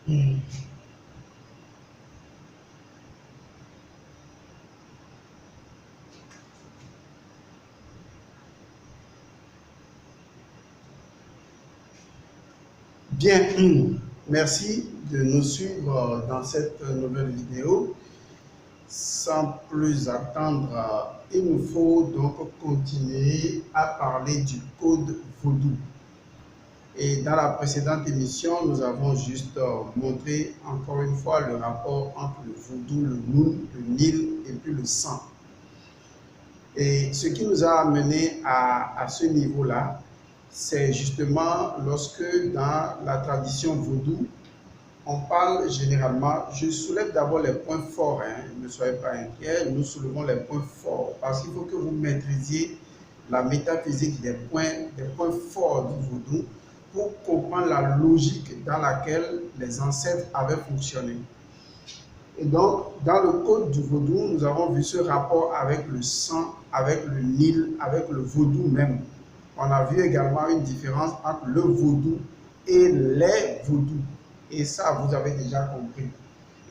Bien, merci de nous suivre dans cette nouvelle vidéo. Sans plus attendre, il nous faut donc continuer à parler du code Vodou. Et dans la précédente émission, nous avons juste montré encore une fois le rapport entre le Vodou, le Noun, le Nil et puis le sang. Et ce qui nous a amené à ce niveau-là, c'est justement lorsque dans la tradition vaudou, on parle généralement, je soulève d'abord les points forts, ne soyez pas inquiets, nous soulevons les points forts parce qu'il faut que vous maîtrisiez la métaphysique des points forts du vaudou pour comprendre la logique dans laquelle les ancêtres avaient fonctionné. Et donc, dans le code du vaudou, nous avons vu ce rapport avec le sang, avec le Nil, avec le vaudou même. On a vu également une différence entre le vaudou et les vaudous. Et ça, vous avez déjà compris.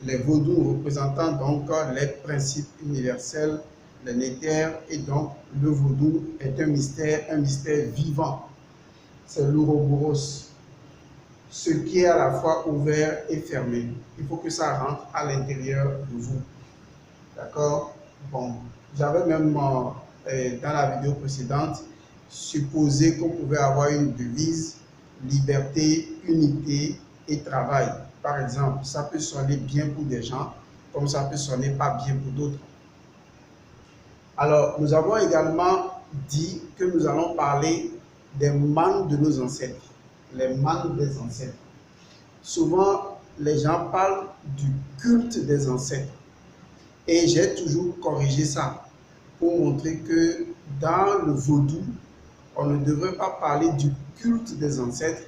Les vaudous représentant donc les principes universels, les néters, et donc le vaudou est un mystère vivant. C'est l'ouroboros. Ce qui est à la fois ouvert et fermé. Il faut que ça rentre à l'intérieur de vous. D'accord? Bon, j'avais même dans la vidéo précédente supposé qu'on pouvait avoir une devise liberté, unité et travail. Par exemple, ça peut sonner bien pour des gens, comme ça peut sonner pas bien pour d'autres. Alors, nous avons également dit que nous allons parler des mânes de nos ancêtres. Les mânes des ancêtres. Souvent, les gens parlent du culte des ancêtres. Et j'ai toujours corrigé ça pour montrer que dans le vaudou, on ne devrait pas parler du culte des ancêtres,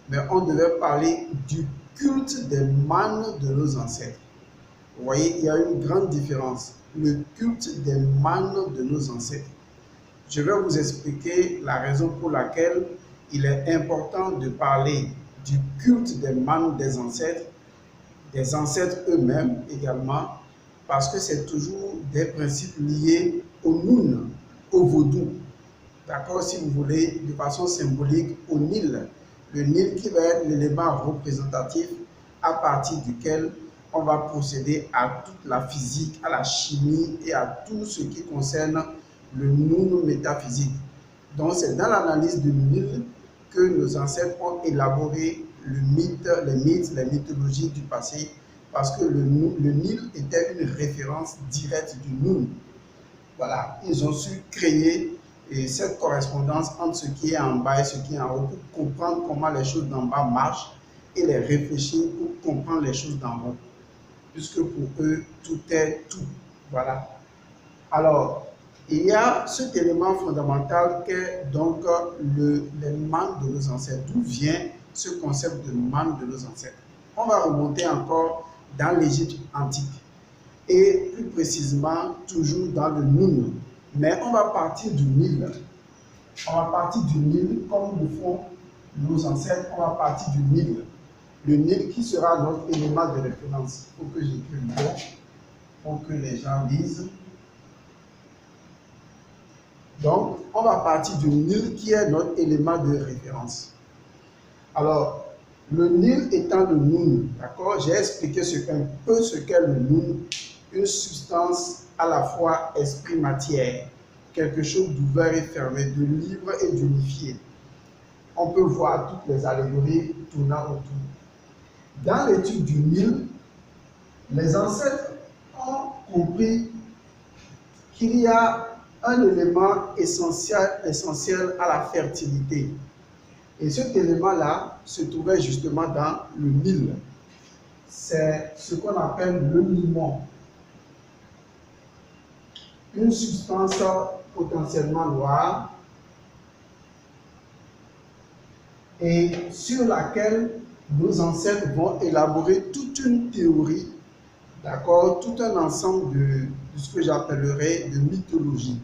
mais on devrait parler du culte des mânes de nos ancêtres. Vous voyez, il y a une grande différence. Le culte des mânes de nos ancêtres. Je vais vous expliquer la raison pour laquelle il est important de parler du culte des mânes des ancêtres eux-mêmes également, parce que c'est toujours des principes liés au Noun, au vaudou. D'accord, si vous voulez, de façon symbolique, au Nil. Le Nil qui va être l'élément représentatif à partir duquel on va procéder à toute la physique, à la chimie et à tout ce qui concerne le Noun métaphysique. Donc c'est dans l'analyse du Nil que nos ancêtres ont élaboré les mythologies du passé, parce que le Nil était une référence directe du Noun. Voilà, ils ont su créer cette correspondance entre ce qui est en bas et ce qui est en haut pour comprendre comment les choses d'en bas marchent et les réfléchir pour comprendre les choses d'en haut. Puisque pour eux, tout est tout. Voilà. Alors, il y a cet élément fondamental qu'est donc les mânes de nos ancêtres. D'où vient ce concept de mânes de nos ancêtres? On va remonter encore dans l'Égypte antique et plus précisément toujours dans le Noun. Mais on va partir du Nil. On va partir du Nil comme le font nos ancêtres. On va partir du Nil. Le Nil qui sera notre élément de référence. Il faut que j'écrive bien pour que les gens lisent. Donc, on va partir du Nil qui est notre élément de référence. Alors, le Nil étant le Noun, d'accord? J'ai expliqué un peu ce qu'est le Noun, une substance à la fois esprit-matière, quelque chose d'ouvert et fermé, de libre et d'unifié. On peut voir toutes les allégories tournant autour. Dans l'étude du Nil, les ancêtres ont compris qu'il y a un élément essentiel à la fertilité. Et cet élément-là se trouvait justement dans le Nil. C'est ce qu'on appelle le limon. Une substance potentiellement noire et sur laquelle nos ancêtres vont élaborer toute une théorie, d'accord, tout un ensemble de ce que j'appellerais de mythologie.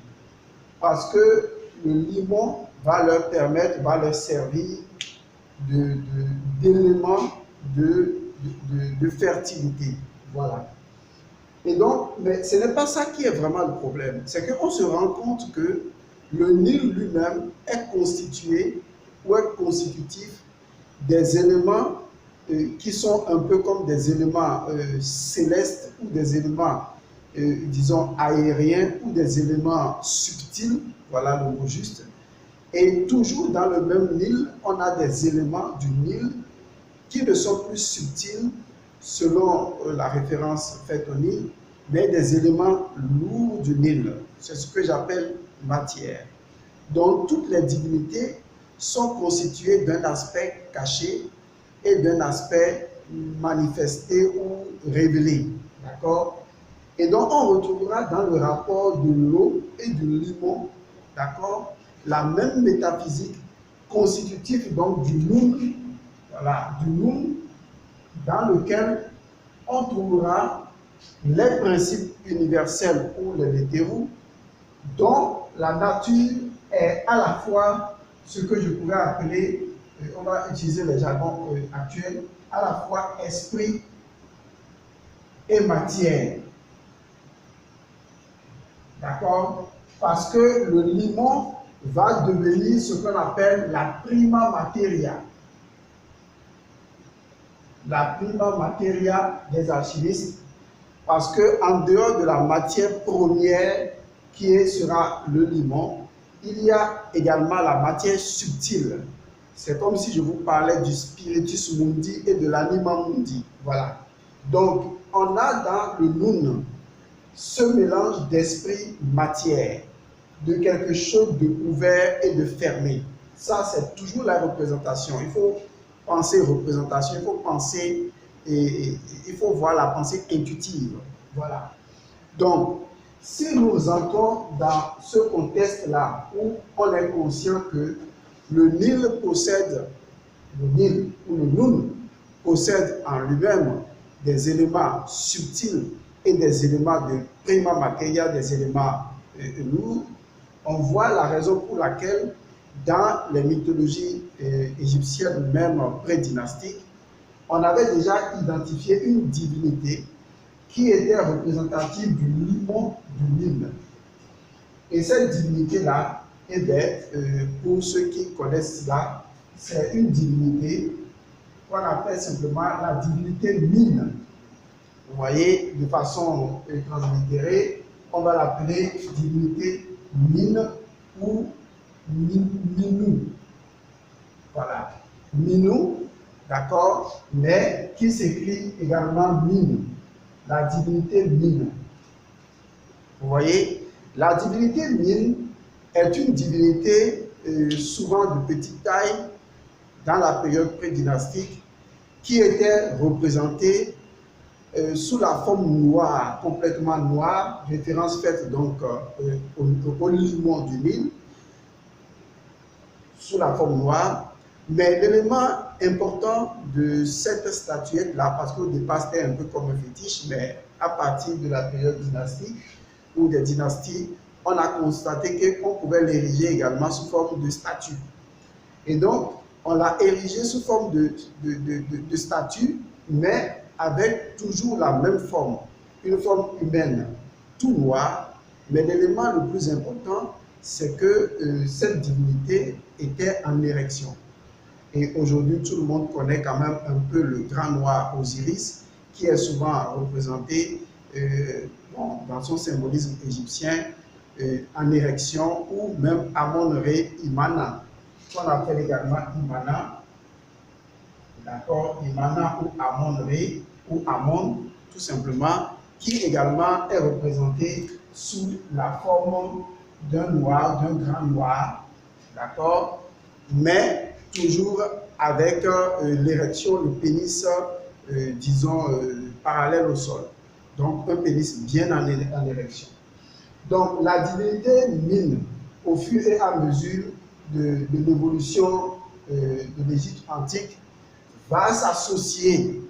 Parce que le limon va leur permettre, va leur servir d'élément de de fertilité. Voilà. Et donc, mais ce n'est pas ça qui est vraiment le problème. C'est qu'on se rend compte que le Nil lui-même est constitué ou est constitutif des éléments qui sont un peu comme des éléments célestes ou des éléments, disons, aériens ou des éléments subtils, voilà le mot juste. Et toujours dans le même Nil, on a des éléments du Nil qui ne sont plus subtils selon la référence faite au Nil, mais des éléments lourds du Nil. C'est ce que j'appelle matière. Donc toutes les divinités sont constituées d'un aspect caché et d'un aspect manifesté ou révélé. D'accord? Et donc on retrouvera dans le rapport de l'eau et du limon, d'accord, la même métaphysique constitutive donc du Noun, voilà, du Noun, dans lequel on trouvera les principes universels ou les latéraux, dont la nature est à la fois ce que je pourrais appeler, on va utiliser les jargons actuels, à la fois esprit et matière. D'accord? Parce que le limon va devenir ce qu'on appelle la prima materia. La prima materia des alchimistes, parce qu'en dehors de la matière première qui sera le limon, il y a également la matière subtile. C'est comme si je vous parlais du spiritus mundi et de l'anima mundi. Voilà. Donc, on a dans le Noun ce mélange d'esprit-matière, de quelque chose de ouvert et de fermé. Ça, c'est toujours la représentation. Il faut penser représentation, il faut penser, il faut voir la pensée intuitive. Voilà. Donc, si nous entrons dans ce contexte-là où on est conscient que le Nil possède, le Nil ou le Noun possède en lui-même des éléments subtils et des éléments de prima materia, des éléments lourds, on voit la raison pour laquelle dans les mythologies égyptiennes, même pré-dynastiques, on avait déjà identifié une divinité qui était représentative du limon du Nil. Et cette divinité-là, eh bien, pour ceux qui connaissent cela, c'est une divinité qu'on appelle simplement la divinité Mine. Vous voyez, de façon translittérée, on va l'appeler divinité Mine ou Minou. Voilà. Minou, d'accord, mais qui s'écrit également Mine, la divinité Mine. Vous voyez, la divinité Mine est une divinité souvent de petite taille dans la période pré-dynastique qui était représentée sous la forme noire, complètement noire, référence faite donc au limon du Nil, sous la forme noire. Mais l'élément important de cette statuette-là, parce qu'au départ c'était un peu comme un fétiche, mais à partir de la période dynastique ou des dynasties, on a constaté qu'on pouvait l'ériger également sous forme de statue. Et donc, on l'a érigé sous forme de statue, mais avec toujours la même forme, une forme humaine, tout noir. Mais l'élément le plus important, c'est que cette divinité était en érection. Et aujourd'hui, tout le monde connaît quand même un peu le grand noir Osiris, qui est souvent représenté dans son symbolisme égyptien en érection, ou même Amon-Ré Imana, qu'on appelle également Imana, d'accord, Imana ou Amon-Ré, ou Amon, tout simplement, qui également est représenté sous la forme d'un noir, d'un grand noir, d'accord, mais toujours avec l'érection, le pénis, disons, parallèle au sol. Donc, un pénis bien en érection. Donc, la divinité Mine, au fur et à mesure de l'évolution de l'Égypte antique, va s'associer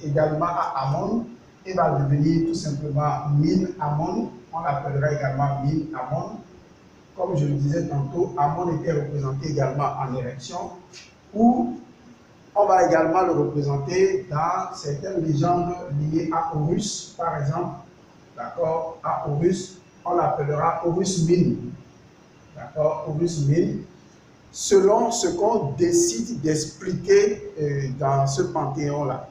également à Amon et va devenir tout simplement Mine Amon. On l'appellera également Mine Amon. Comme je le disais tantôt, Amon était représenté également en érection, où On va également le représenter dans certaines légendes liées à Horus, par exemple. D'accord? À Horus, on l'appellera Horus Min. D'accord? Horus Min. Selon ce qu'on décide d'expliquer dans ce panthéon-là.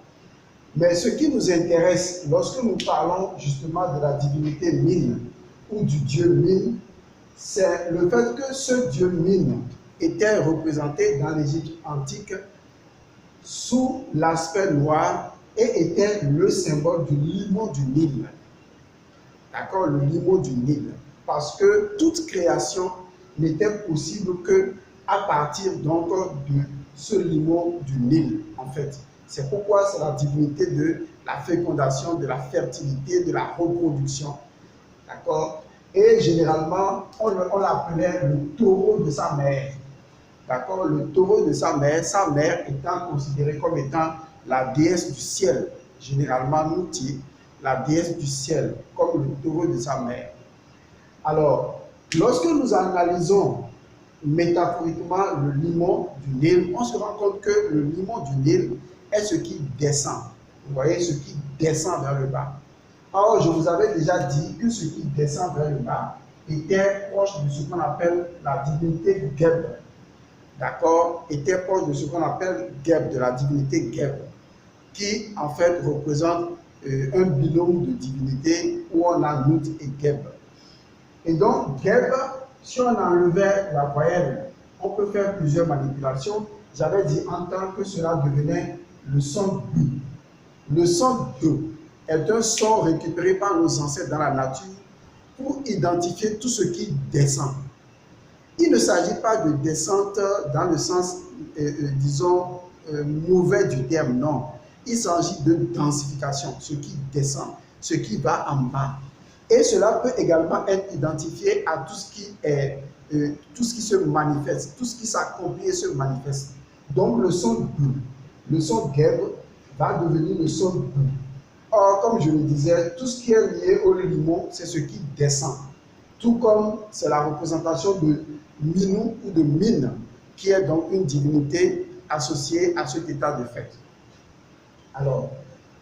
Mais ce qui nous intéresse, lorsque nous parlons justement de la divinité Min ou du dieu Min, c'est le fait que ce dieu Min était représenté dans l'Égypte antique sous l'aspect noir et était le symbole du limon du Nil. D'accord? Le limon du Nil. Parce que toute création n'était possible que à partir donc de ce limon du Nil, en fait. C'est pourquoi c'est la divinité de la fécondation, de la fertilité, de la reproduction. D'accord? Et généralement, on l'appelait le taureau de sa mère. D'accord? Le taureau de sa mère étant considérée comme étant la déesse du ciel. Généralement, nous dit la déesse du ciel, comme le taureau de sa mère. Alors, lorsque nous analysons métaphoriquement le limon du Nil, on se rend compte que le limon du Nil est ce qui descend. Vous voyez, ce qui descend vers le bas. Or, je vous avais déjà dit que ce qui descend vers le bas était proche de ce qu'on appelle la divinité Geb. D'accord? Était proche de ce qu'on appelle Geb, de la divinité Geb, qui en fait représente un binôme de divinités où on a Nut et Geb. Et donc, Geb, si on enlevait la voyelle, on peut faire plusieurs manipulations. J'avais dit en tant que cela devenait le son B. Le son B est un son récupéré par nos ancêtres dans la nature pour identifier tout ce qui descend. Il ne s'agit pas de descente dans le sens, disons, mauvais du terme, non. Il s'agit de densification, ce qui descend, ce qui va en bas. Et cela peut également être identifié à tout ce qui est, tout ce qui se manifeste, tout ce qui s'accomplit et se manifeste. Donc le son B, le son Geb va devenir le son B. Or, comme je le disais, tout ce qui est lié au limon, c'est ce qui descend. Tout comme c'est la représentation de Minou ou de Mine, qui est donc une divinité associée à cet état de fait. Alors,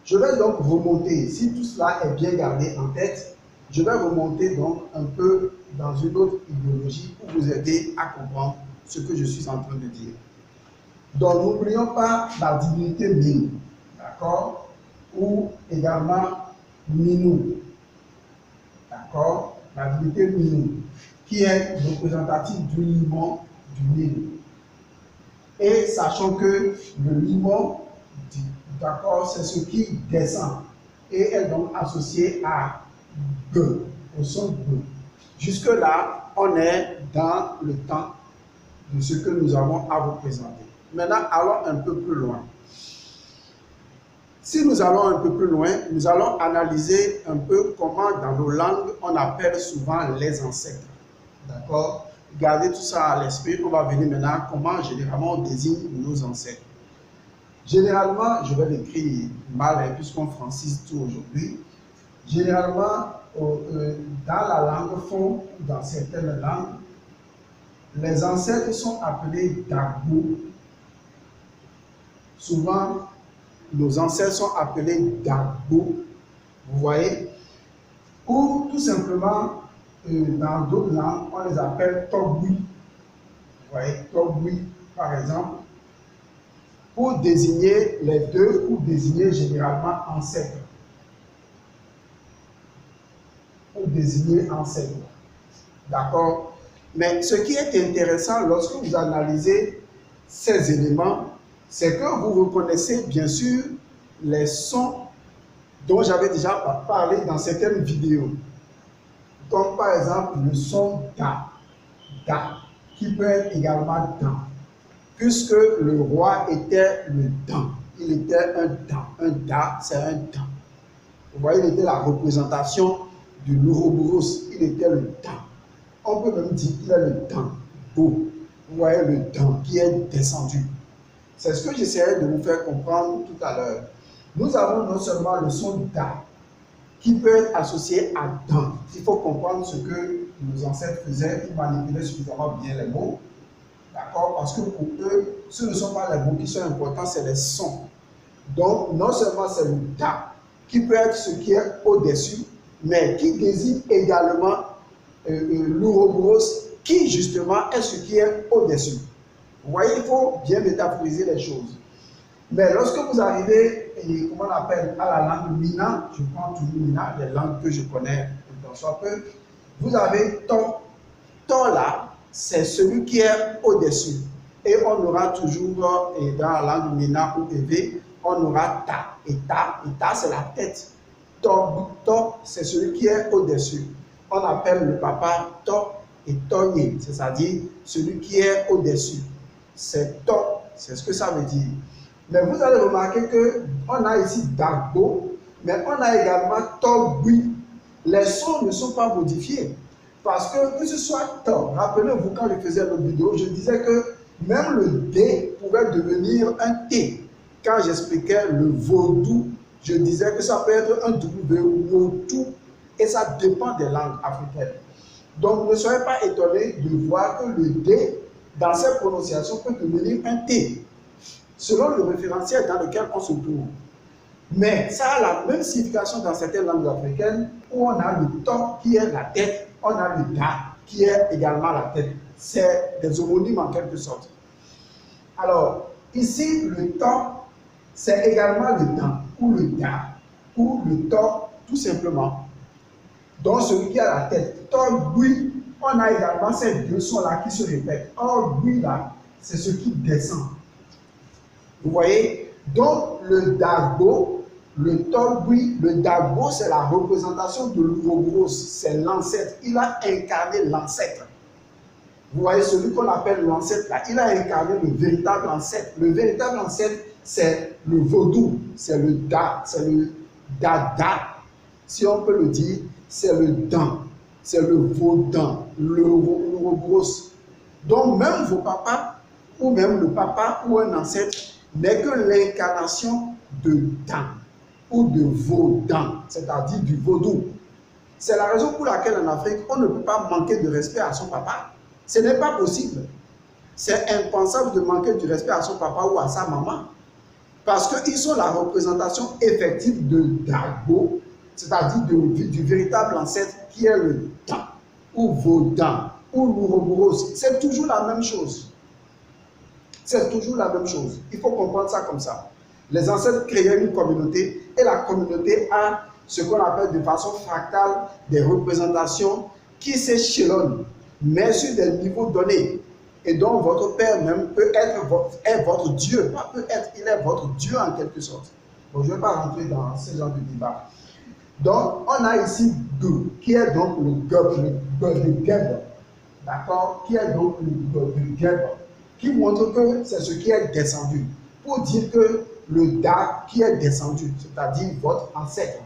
je vais donc remonter, si tout cela est bien gardé en tête, je vais remonter donc un peu dans une autre idéologie pour vous aider à comprendre ce que je suis en train de dire. Donc, n'oublions pas la divinité Mine, d'accord? Ou également Minou, d'accord? La divinité Minou, qui est représentative du limon du Nil. Et sachant que le limon, d'accord, c'est ce qui descend et est donc associé à B, au son B. Jusque-là, on est dans le temps de ce que nous avons à vous présenter. Maintenant, allons un peu plus loin. Si nous allons un peu plus loin, nous allons analyser un peu comment dans nos langues, on appelle souvent les ancêtres. D'accord? Gardez tout ça à l'esprit. On va venir maintenant comment généralement on désigne nos ancêtres. Généralement, je vais l'écrire mal puisqu'on francise tout aujourd'hui. Généralement, dans la langue fon, dans certaines langues, les ancêtres sont appelés Dagbo. Souvent, nos ancêtres sont appelés Dagbo. Vous voyez? Ou tout simplement, dans d'autres langues, on les appelle Togui. Vous voyez, Togui, par exemple, pour désigner les deux ou désigner généralement ancêtres. Pour désigner ancêtres. D'accord? Mais ce qui est intéressant lorsque vous analysez ces éléments, c'est que vous reconnaissez bien sûr les sons dont j'avais déjà parlé dans certaines vidéos. Comme par exemple le son Da, Da, qui peut être également Dan, puisque le roi était le Dan, il était un Dan, un Da c'est un Dan. Vous voyez, il était la représentation du l'Ouroboros, il était le Dan. On peut même dire qu'il est le Dan beau. Vous voyez le Dan qui est descendu. C'est ce que j'essaierai de vous faire comprendre tout à l'heure. Nous avons non seulement le son Da, qui peut être associé à Dan. Il faut comprendre ce que nos ancêtres faisaient, ils manipulaient suffisamment bien les mots D'accord? Parce que pour eux, ce ne sont pas les mots qui sont importants, c'est les sons. Donc, non seulement c'est le da, qui peut être ce qui est au-dessus, mais qui désigne également l'ouroboros, qui justement est ce qui est au-dessus. Vous voyez, il faut bien métaphoriser les choses. Mais lorsque vous arrivez, comment on appelle, à la langue Mina, je prends toujours Mina, les langues que je connais, dans soit peu, vous avez ton. Ton là, c'est celui qui est au-dessus. Et on aura toujours, dans la langue Mina ou Evé, on aura ta. Et ta, c'est la tête. Ton, c'est celui qui est au-dessus. On appelle le papa to et tonye, c'est-à-dire celui qui est au-dessus. C'est to, c'est ce que ça veut dire. Mais vous allez remarquer qu'on a ici Dagbo, mais on a également Togui. Les sons ne sont pas modifiés. Parce que ce soit to, rappelez-vous quand je faisais l'autre vidéo, je disais que même le D pouvait devenir un T. Quand j'expliquais le vaudou, je disais que ça peut être un W ou tout, et ça dépend des langues africaines. Donc ne soyez pas étonnés de voir que le D, dans cette prononciation, peut devenir un T, selon le référentiel dans lequel on se trouve. Mais ça a la même signification dans certaines langues africaines où on a le to qui est la tête, on a le da qui est également la tête. C'est des homonymes en quelque sorte. Alors, ici, le to, c'est également le dan ou le da ou le to tout simplement. Donc, celui qui a la tête. To, oui, on a également ces deux sons-là qui se répètent. Or, oui, là, c'est ce qui descend. Vous voyez? Donc, le dagbo, le togui, le dagbo, c'est la représentation de l'ouroboros, c'est l'ancêtre. Il a incarné l'ancêtre. Vous voyez, celui qu'on appelle l'ancêtre, là, il a incarné le véritable ancêtre. Le véritable ancêtre, c'est le vaudou, c'est le da, c'est le dada. Si on peut le dire, c'est le dan, c'est le vaudan, l'ouroboros. Donc, même vos papas, ou même le papa ou un ancêtre, n'est que l'incarnation de Dan ou de Vaudan, c'est-à-dire du vaudou. C'est la raison pour laquelle en Afrique, on ne peut pas manquer de respect à son papa. Ce n'est pas possible. C'est impensable de manquer du respect à son papa ou à sa maman. Parce qu'ils sont la représentation effective de Dagbo, c'est-à-dire du véritable ancêtre qui est le Dan ou Vaudan ou l'ouroboros. C'est toujours la même chose. C'est toujours la même chose. Il faut comprendre ça comme ça. Les ancêtres créaient une communauté et la communauté a ce qu'on appelle de façon fractale des représentations qui s'échelonnent, mais sur des niveaux donnés. Et donc votre père même peut être votre Dieu, pas peut être, il est votre Dieu en quelque sorte. Bon, je ne vais pas rentrer dans ce genre de débat. Donc on a ici Gu, qui est donc le Geb, d'accord, qui est donc le Geb, qui montre que c'est ce qui est descendu, pour dire que le Da qui est descendu, c'est-à-dire votre ancêtre,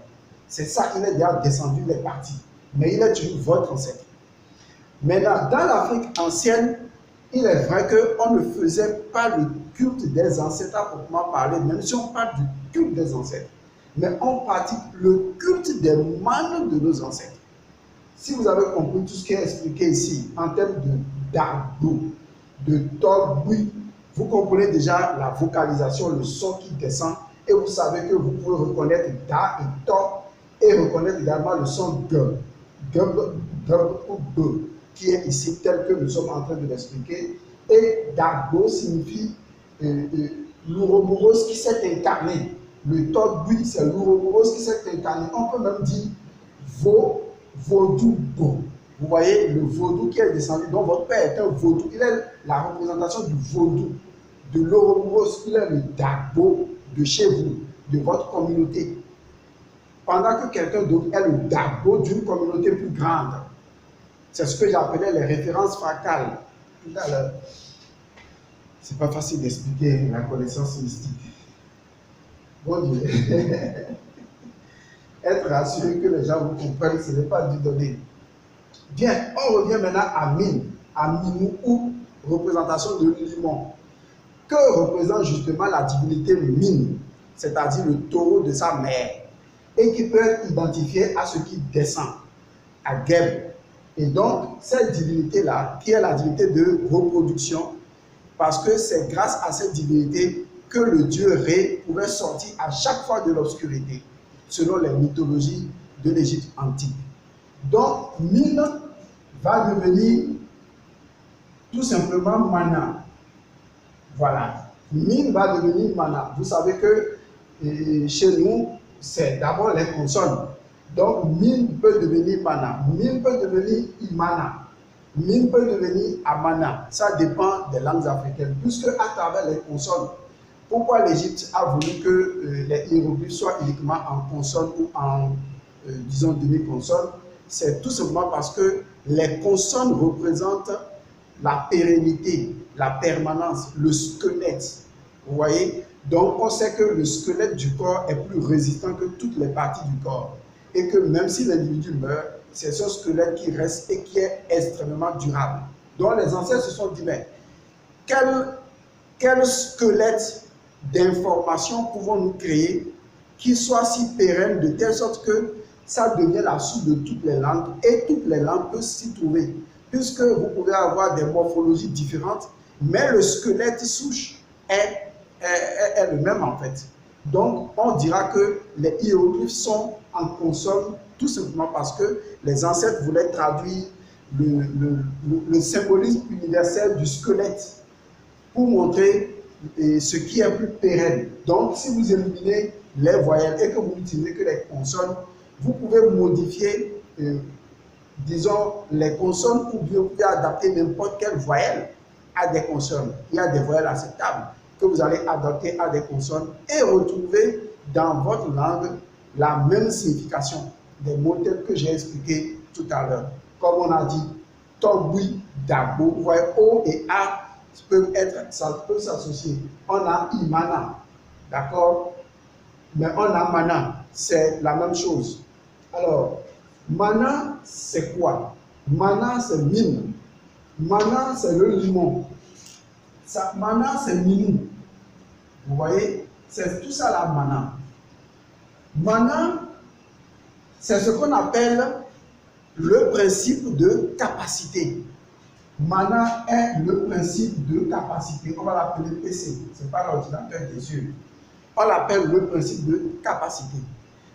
c'est ça, il est déjà descendu, il est parti, mais il est toujours votre ancêtre. Maintenant, dans l'Afrique ancienne, il est vrai qu'on ne faisait pas le culte des ancêtres à proprement parler, même si on parle du culte des ancêtres, mais on pratique le culte des mânes de nos ancêtres. Si vous avez compris tout ce qui est expliqué ici en termes de Dagbo, de Togui, vous comprenez déjà la vocalisation, le son qui descend, et vous savez que vous pouvez reconnaître Da et To, et reconnaître également le son G, G ou B, qui est ici tel que nous sommes en train de l'expliquer. Et Dagbo signifie l'ouroboros qui s'est incarné. Le Togui, c'est l'ouroboros qui s'est incarné. On peut même dire vaudou. Vous voyez, le vaudou qui est descendu. Donc votre père est un vaudou. Il est la représentation du vaudou, de l'ouroboros. Il est le Dagbo de chez vous, de votre communauté. Pendant que quelqu'un d'autre est le Dagbo d'une communauté plus grande. C'est ce que j'appelais les références fractales tout à l'heure. C'est pas facile d'expliquer la connaissance mystique. Bon Dieu. Être rassuré que les gens vous comprennent, ce n'est pas du donné. Bien, on revient maintenant à Min, à Minou ou représentation de limon. Que représente justement la divinité Min, c'est-à-dire le taureau de sa mère, et qui peut être identifié à ce qui descend, à Geb. Et donc, cette divinité-là, qui est la divinité de reproduction, parce que c'est grâce à cette divinité que le dieu Ré pouvait sortir à chaque fois de l'obscurité, selon les mythologies de l'Égypte antique. Donc, Min va devenir tout simplement Mana. Voilà. Min va devenir Mana. Vous savez que chez nous, c'est d'abord les consonnes. Donc, Min peut devenir Mana. Min peut devenir Imana. Min peut devenir Amana. Ça dépend des langues africaines. Puisque à travers les consonnes, pourquoi l'Égypte a voulu que les hiéroglyphes soient uniquement en consonne ou en, disons, demi-consonne? C'est tout simplement parce que les consonnes représentent la pérennité, la permanence, le squelette. Vous voyez? Donc, on sait que le squelette du corps est plus résistant que toutes les parties du corps. Et que même si l'individu meurt, c'est ce squelette qui reste et qui est extrêmement durable. Donc, les ancêtres se sont dit, mais quel squelette d'informations pouvons-nous créer qui soit si pérenne de telle sorte que ça devient la source de toutes les langues et toutes les langues peuvent s'y trouver, puisque vous pouvez avoir des morphologies différentes, mais le squelette souche est le même en fait. Donc, on dira que les hiéroglyphes sont en consonne tout simplement parce que les ancêtres voulaient traduire le symbolisme universel du squelette pour montrer ce qui est plus pérenne. Donc, si vous éliminez les voyelles et que vous n'utilisez que les consonnes, vous pouvez modifier, disons, les consonnes ou bien vous pouvez adapter n'importe quelle voyelle à des consonnes. Il y a des voyelles acceptables que vous allez adapter à des consonnes et retrouver dans votre langue la même signification des mots tels que j'ai expliqué tout à l'heure. Comme on a dit, Togui, Dabo, vous voyez, O et A ça peut s'associer. On a Imana, d'accord? Mais on a Mana, c'est la même chose. Alors, Mana, c'est quoi? Mana, c'est mine. Mana, c'est le limon. Mana, c'est minou. Vous voyez? C'est tout ça la Mana. Mana, c'est ce qu'on appelle le principe de capacité. Mana est le principe de capacité. On va l'appeler PC. Ce n'est pas l'ordinateur des yeux. On l'appelle le principe de capacité.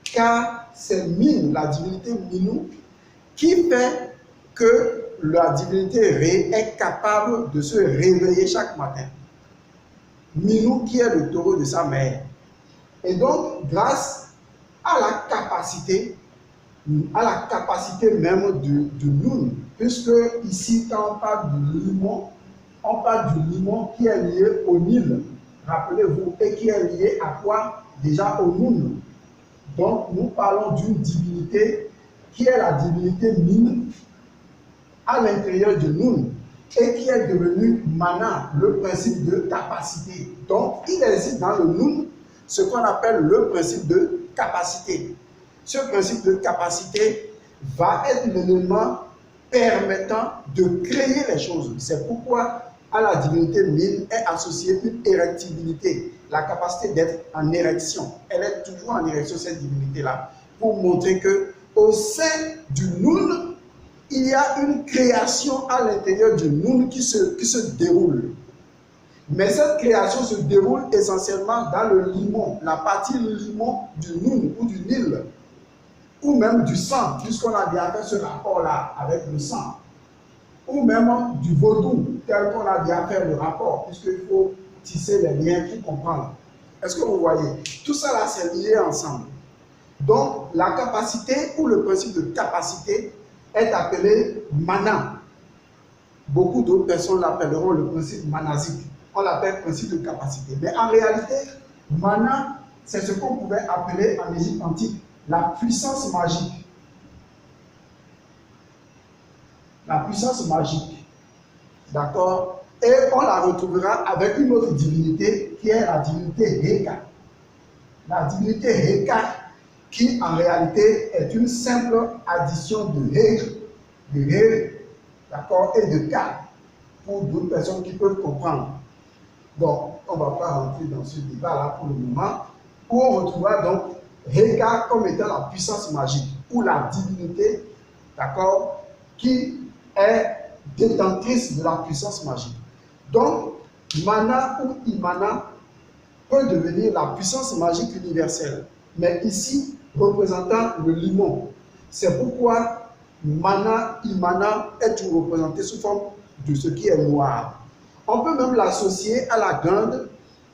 Car c'est Min, la divinité Minou, qui fait que la divinité Ré est capable de se réveiller chaque matin. Minou qui est le taureau de sa mère. Et donc, grâce à la capacité même du Noun, puisque ici, quand on parle du limon, on parle du limon qui est lié au Nil, rappelez-vous, et qui est lié à quoi? Déjà au Noun. Donc, nous parlons d'une divinité qui est la divinité Min à l'intérieur du Noun et qui est devenue Mana, le principe de capacité. Donc, il existe dans le Noun ce qu'on appelle le principe de capacité. Ce principe de capacité va être l'élément permettant de créer les choses. C'est pourquoi à la divinité Min est associée une érectibilité, la capacité d'être en érection. Elle est toujours en érection, cette divinité-là, pour montrer que au sein du Noun, il y a une création à l'intérieur du Noun qui se déroule. Mais cette création se déroule essentiellement dans le limon, la partie limon du Noun ou du Nil, ou même du sang, puisqu'on a déjà fait ce rapport-là avec le sang, ou même du vaudou, tel qu'on a déjà fait le rapport, puisqu'il faut tisser les liens pour comprendre. Est-ce que vous voyez? Tout ça là, c'est lié ensemble. Donc, la capacité ou le principe de capacité est appelé mana. Beaucoup d'autres personnes l'appelleront le principe manasique. On l'appelle principe de capacité. Mais en réalité, mana, c'est ce qu'on pouvait appeler en Égypte antique la puissance magique. La puissance magique. D'accord? Et on la retrouvera avec une autre divinité qui est la divinité Heka. La divinité Heka qui en réalité est une simple addition de He, d'accord, et de Ka, pour d'autres personnes qui peuvent comprendre. Donc, on ne va pas rentrer dans ce débat-là pour le moment, où on retrouvera donc Heka comme étant la puissance magique, ou la divinité, d'accord, qui est détentrice de la puissance magique. Donc, Mana ou Imana peut devenir la puissance magique universelle, mais ici représentant le limon. C'est pourquoi Mana, Imana est toujours représenté sous forme de ce qui est noir. On peut même l'associer à la glande,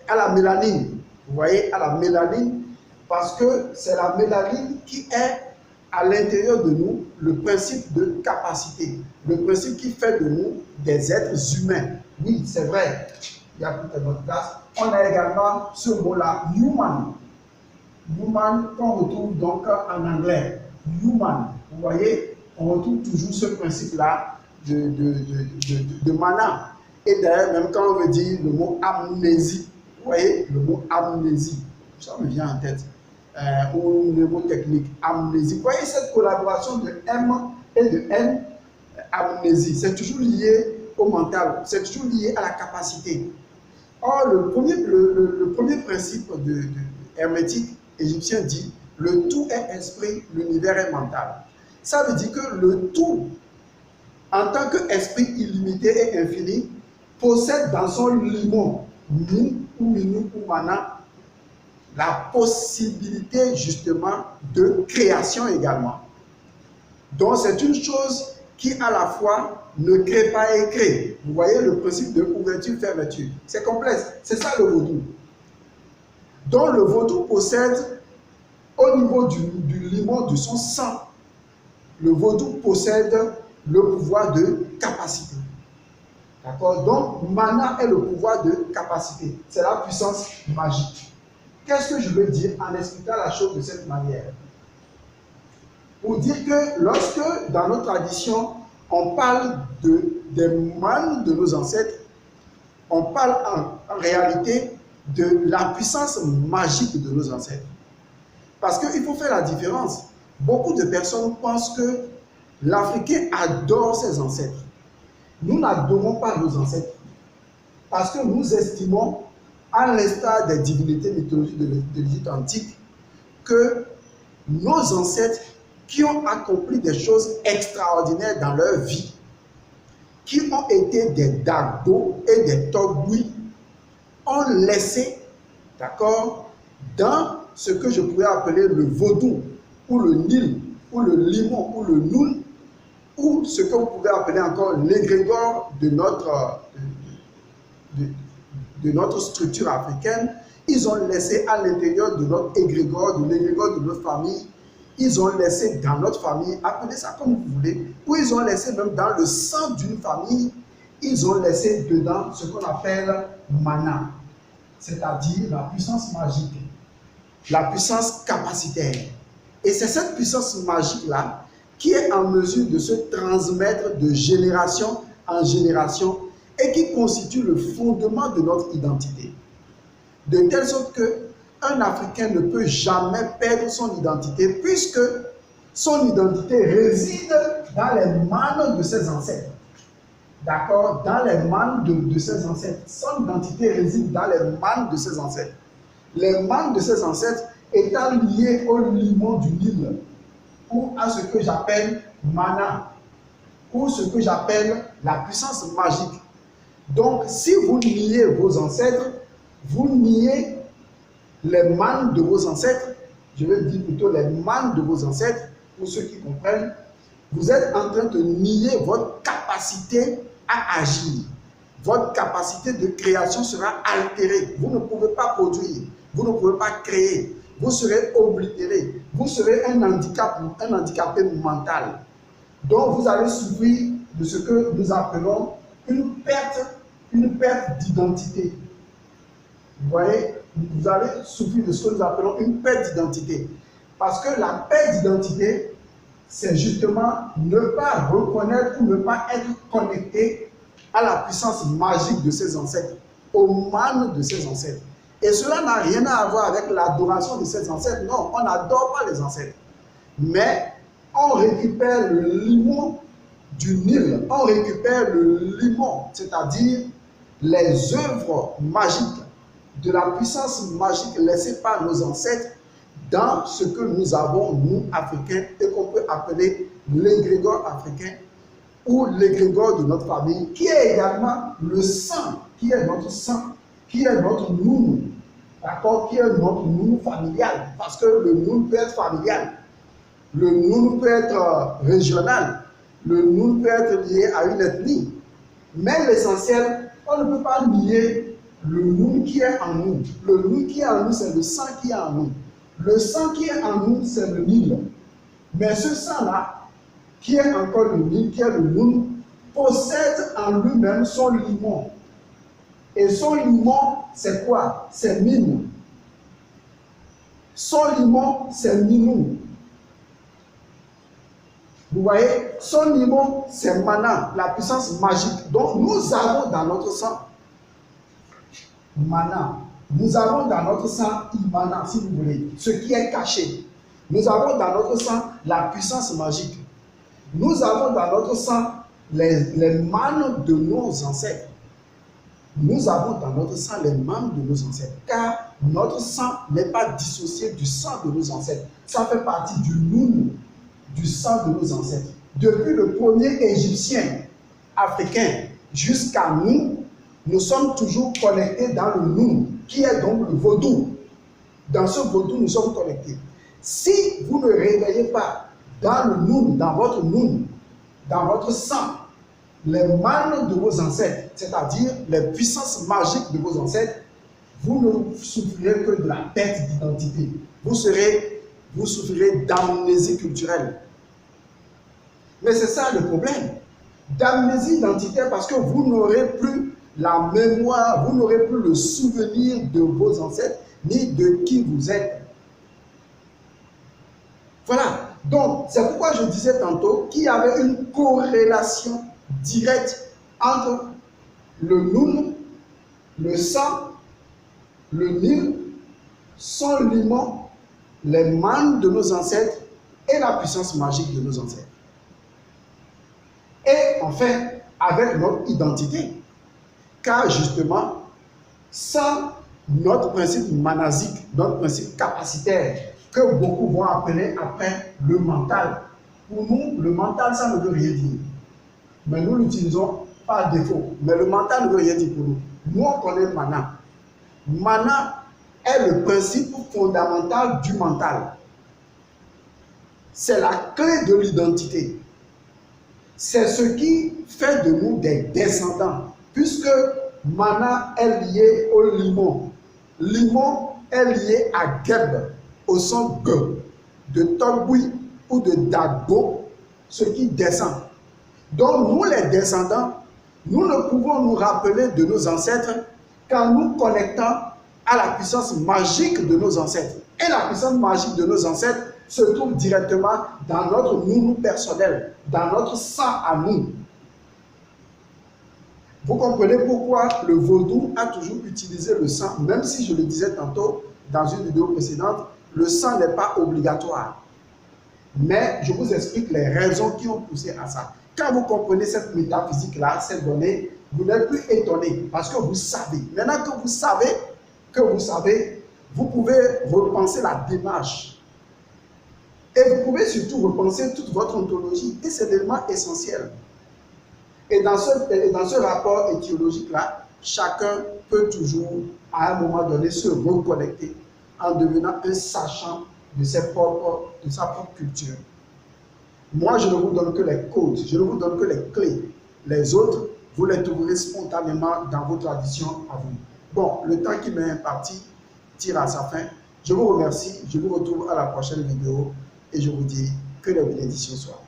à la mélanine. Vous voyez, à la mélanine, parce que c'est la mélanine qui est à l'intérieur de nous le principe de capacité, le principe qui fait de nous des êtres humains. Oui, c'est vrai. Il y a toute notre place. On a également ce mot-là, human. Human, qu'on retrouve donc en anglais. Human. Vous voyez, on retrouve toujours ce principe-là de mana. Et d'ailleurs, même quand on veut dire le mot amnésie, vous voyez, le mot amnésie, ça me vient en tête. Ou le mot technique, amnésie. Vous voyez cette collaboration de M et de N, amnésie, c'est toujours lié au mental, c'est toujours lié à la capacité. Or, le premier principe hermétique égyptien dit le tout est esprit, l'univers est mental. Ça veut dire que le tout, en tant qu'esprit illimité et infini, possède dans son limon, Min ou Minu ou Mana, la possibilité justement de création également. Donc c'est une chose qui à la fois ne crée pas et crée. Vous voyez le principe de ouverture-fermeture. C'est complexe. C'est ça le vaudou. Donc le vaudou possède au niveau du limon de son sang, le vaudou possède le pouvoir de capacité. D'accord? Donc mana est le pouvoir de capacité. C'est la puissance magique. Qu'est-ce que je veux dire en expliquant la chose de cette manière? Pour dire que lorsque dans notre tradition, on parle des manes de nos ancêtres, on parle en réalité de la puissance magique de nos ancêtres. Parce qu'il faut faire la différence. Beaucoup de personnes pensent que l'Africain adore ses ancêtres. Nous n'adorons pas nos ancêtres. Parce que nous estimons, à l'instar des divinités mythologiques de l'Égypte antique, que nos ancêtres qui ont accompli des choses extraordinaires dans leur vie, qui ont été des Dagbo et des Togboui, ont laissé, d'accord, dans ce que je pourrais appeler le vaudou, ou le Nil, ou le Limon, ou le Noun, ou ce que vous pouvez appeler encore l'égrégore de notre structure africaine. Ils ont laissé à l'intérieur de notre égrégore, de l'égrégore de notre famille, ils ont laissé dans notre famille, appelez ça comme vous voulez, ou ils ont laissé même dans le sang d'une famille, ils ont laissé dedans ce qu'on appelle mana, c'est-à-dire la puissance magique, la puissance capacitaire. Et c'est cette puissance magique-là qui est en mesure de se transmettre de génération en génération et qui constitue le fondement de notre identité. De telle sorte qu'un Africain ne peut jamais perdre son identité puisque son identité réside dans les manes de ses ancêtres. D'accord? Dans les manes de ses ancêtres. Son identité réside dans les manes de ses ancêtres. Les manes de ses ancêtres étant liées au limon du Nil ou à ce que j'appelle mana ou ce que j'appelle la puissance magique. Donc, si vous niez vos ancêtres, vous niez les manes de vos ancêtres, je vais dire plutôt les manes de vos ancêtres, pour ceux qui comprennent, vous êtes en train de nier votre capacité à agir. Votre capacité de création sera altérée. Vous ne pouvez pas produire, vous ne pouvez pas créer, vous serez oblitéré, vous serez un handicapé mental. Donc vous allez souffrir de ce que nous appelons une perte d'identité. Vous voyez, vous allez souffrir de ce que nous appelons une perte d'identité. Parce que la perte d'identité, c'est justement ne pas reconnaître ou ne pas être connecté à la puissance magique de ses ancêtres, aux manes de ses ancêtres. Et cela n'a rien à voir avec l'adoration de ses ancêtres. Non, on n'adore pas les ancêtres. Mais on récupère le limon du Nil, on récupère le limon, c'est-à-dire les œuvres magiques de la puissance magique laissée par nos ancêtres dans ce que nous avons, nous, Africains, et qu'on peut appeler l'égrégore africain ou l'égrégore de notre famille, qui est également le sang qui est notre sang, qui est notre nounou, d'accord, qui est notre nounou familial, parce que le nounou peut être familial, le nounou peut être régional, le nounou peut être lié à une ethnie, mais l'essentiel, on ne peut pas lier le nounou qui est en nous. Le nounou qui est en nous, c'est le sang qui est en nous. Le sang qui est en nous, c'est le Nil. Mais ce sang-là, qui est encore le Nil, qui est le nounou, possède en lui-même son limon. Et son limon, c'est quoi? C'est Minou. Son limon, c'est Minou. Vous voyez, son limon, c'est Mana, la puissance magique. Donc, nous avons dans notre sang Mana. Nous avons dans notre sang Imana, si vous voulez, ce qui est caché. Nous avons dans notre sang la puissance magique. Nous avons dans notre sang les manes de nos ancêtres. Nous avons dans notre sang les manes de nos ancêtres, car notre sang n'est pas dissocié du sang de nos ancêtres. Ça fait partie du nounou, du sang de nos ancêtres. Depuis le premier Égyptien africain jusqu'à nous, nous sommes toujours connectés dans le nounou, qui est donc le vaudou. Dans ce vaudou, nous sommes connectés. Si vous ne réveillez pas dans le nounou, dans votre nounou, dans votre sang, les manes de vos ancêtres, c'est-à-dire les puissances magiques de vos ancêtres, vous ne souffrirez que de la perte d'identité. Vous souffrirez d'amnésie culturelle. Mais c'est ça le problème. D'amnésie identitaire parce que vous n'aurez plus la mémoire, vous n'aurez plus le souvenir de vos ancêtres ni de qui vous êtes. Voilà. Donc, c'est pourquoi je disais tantôt qu'il y avait une corrélation directe entre le nounou, le sang, le Nil, son limon, les manes de nos ancêtres et la puissance magique de nos ancêtres. Et enfin, avec notre identité. Car justement, sans notre principe manasique, notre principe capacitaire, que beaucoup vont appeler après le mental. Pour nous, le mental, ça ne veut rien dire. Mais nous l'utilisons par défaut. Mais le mental ne veut rien dire pour nous. Nous, on connaît Mana. Mana est le principe fondamental du mental. C'est la clé de l'identité. C'est ce qui fait de nous des descendants. Puisque Mana est lié au limon. Limon est lié à Geb, au son G, de Togboui ou de Dago, ce qui descend. Donc nous les descendants, nous ne pouvons nous rappeler de nos ancêtres qu'en nous connectant à la puissance magique de nos ancêtres. Et la puissance magique de nos ancêtres se trouve directement dans notre nounou personnel, dans notre sang à nous. Vous comprenez pourquoi le vaudou a toujours utilisé le sang, même si je le disais tantôt dans une vidéo précédente, le sang n'est pas obligatoire. Mais je vous explique les raisons qui ont poussé à ça. Quand vous comprenez cette métaphysique-là, cette donnée, vous n'êtes plus étonné parce que vous savez. Maintenant que vous savez, vous pouvez repenser la démarche. Et vous pouvez surtout repenser toute votre ontologie. Et c'est l'élément essentiel. Et dans ce rapport étiologique-là, chacun peut toujours, à un moment donné, se reconnecter en devenant un sachant de sa propre culture. Moi, je ne vous donne que les codes, je ne vous donne que les clés. Les autres, vous les trouverez spontanément dans vos traditions à vous. Bon, le temps qui m'est imparti tire à sa fin. Je vous remercie, je vous retrouve à la prochaine vidéo et je vous dis que les bénédictions soient.